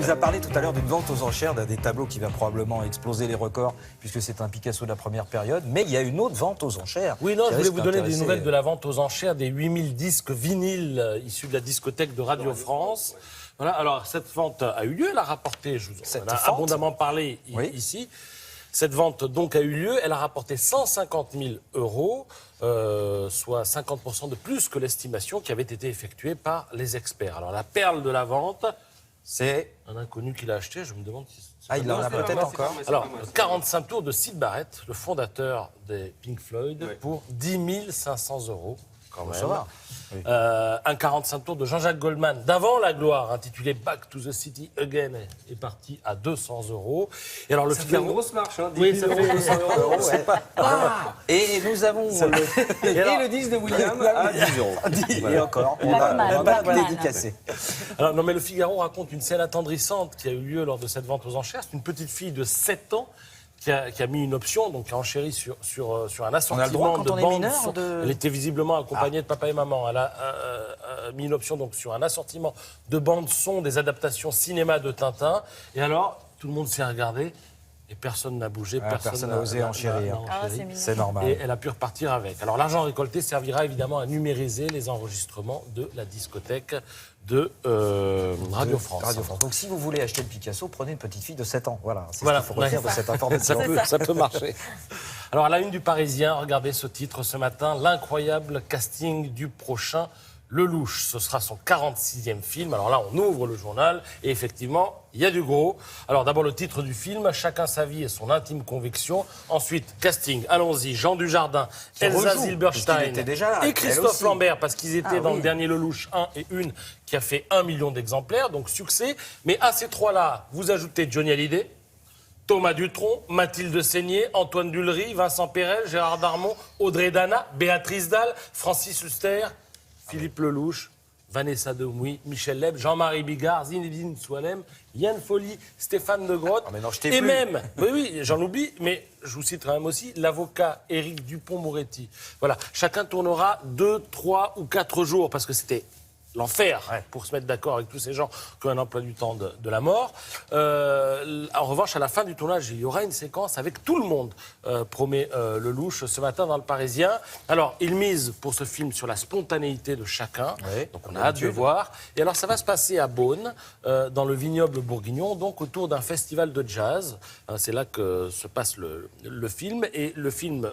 nous a parlé tout à l'heure d'une vente aux enchères d'un des tableaux qui va probablement exploser les records, puisque c'est un Picasso de la première période. Mais il y a une autre vente aux enchères. Oui, non, je voulais vous donner des d'intéresser. nouvelles de la vente aux enchères des 8000 disques vinyles issus de la discothèque de Radio France. Voilà, alors cette vente a eu lieu, elle a rapporté, je vous en ai abondamment parlé ici. Cette vente donc a eu lieu, elle a rapporté 150 000 euros, soit 50% de plus que l'estimation qui avait été effectuée par les experts. Alors la perle de la vente, c'est un inconnu qui l'a acheté, je me demande si... il en a peut-être encore. Alors, 45 tours de Syd Barrett, le fondateur des Pink Floyd, pour 10 500 euros. Quand même. Ça va. Oui. Un 45 tours de Jean-Jacques Goldman d'avant la gloire, intitulé Back to the City Again, est parti à 200 euros. Et alors le ça fait une grosse marche, hein, 10 oui, 000 ça fait 200 euros. Ouais. Et nous avons le 10 de William à 10 euros. Et encore, on n'a pas dédicacé. Alors, non, mais le Figaro raconte une scène attendrissante qui a eu lieu lors de cette vente aux enchères. C'est une petite fille de 7 ans qui a mis une option, donc qui a enchéri sur un assortiment de bandes. Elle était visiblement accompagnée de papa et maman. Elle a mis une option donc sur un assortiment de bandes son des adaptations cinéma de Tintin. Et alors, tout le monde s'est regardé et personne n'a bougé. Personne n'a osé enchérir. C'est normal. Et elle a pu repartir avec. Alors l'argent récolté servira évidemment à numériser les enregistrements de la discothèque de Radio France. Donc si vous voulez acheter le Picasso, prenez une petite fille de 7 ans. Voilà, c'est ce qu'il faut retenir de cette information. ça peut marcher. Alors à la une du Parisien, regardez ce titre ce matin, l'incroyable casting du prochain Lelouch. Ce sera son 46e film. Alors là, on ouvre le journal et effectivement, il y a du gros. Alors d'abord, le titre du film, Chacun sa vie et son intime conviction. Ensuite, casting, allons-y, Jean Dujardin, Elsa Zilberstein et Christophe Lambert, parce qu'ils étaient dans le dernier Lelouch 1 et 1 qui a fait 1 million d'exemplaires, donc succès. Mais à ces trois-là, vous ajoutez Johnny Hallyday, Thomas Dutronc, Mathilde Seigné, Antoine Dulry, Vincent Perel, Gérard Darmon, Audrey Dana, Béatrice Dalle, Francis Huster, Philippe Lelouch, Vanessa Demouy, Michel Leb, Jean-Marie Bigard, Zinedine Soualem, Yann Folly, Stéphane De Grotte, et même, oui, j'en oublie, mais je vous cite quand même aussi, l'avocat Éric Dupond-Moretti. Voilà, chacun tournera 2, 3 ou 4 jours, parce que c'était l'enfer pour se mettre d'accord avec tous ces gens qui ont un emploi du temps de la mort. En revanche, à la fin du tournage, il y aura une séquence avec tout le monde, promet Lelouch ce matin dans Le Parisien. Alors, il mise pour ce film sur la spontanéité de chacun, donc on a hâte de voir. Et alors, ça va se passer à Beaune, dans le vignoble bourguignon, donc autour d'un festival de jazz. C'est là que se passe le film, et le film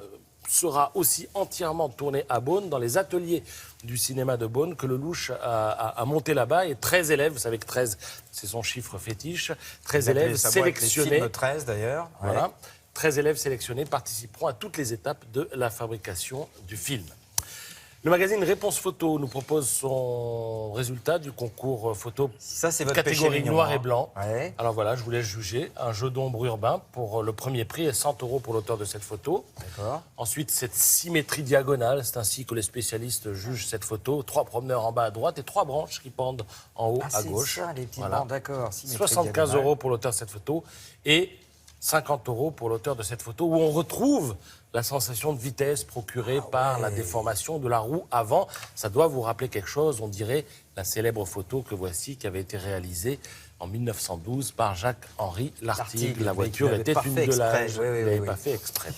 sera aussi entièrement tourné à Beaune, dans les ateliers du cinéma de Beaune que Lelouch a monté là-bas. Et 13 élèves, vous savez que 13, c'est son chiffre fétiche, 13 élèves sélectionnés. Film 13 d'ailleurs. Voilà. 13 élèves sélectionnés participeront à toutes les étapes de la fabrication du film. Le magazine Réponse Photo nous propose son résultat du concours photo catégorie noir et blanc. Alors voilà, je vous laisse juger. Un jeu d'ombre urbain pour le premier prix et 100 euros pour l'auteur de cette photo. Ensuite, cette symétrie diagonale, c'est ainsi que les spécialistes jugent cette photo. 3 promeneurs en bas à droite et 3 branches qui pendent en haut à gauche. Ça, les petites bandes, d'accord. 75 euros pour l'auteur de cette photo et 50 euros pour l'auteur de cette photo, où on retrouve la sensation de vitesse procurée par la déformation de la roue avant. Ça doit vous rappeler quelque chose, on dirait la célèbre photo que voici, qui avait été réalisée en 1912 par Jacques-Henri Lartigue. La voiture était une de la... Il n'avait pas fait exprès.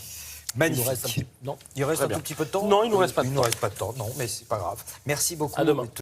Magnifique. Il reste un tout petit peu de temps. Non, il ne nous reste pas de temps. Il ne nous reste pas de temps, non, mais c'est pas grave. Merci beaucoup. À demain.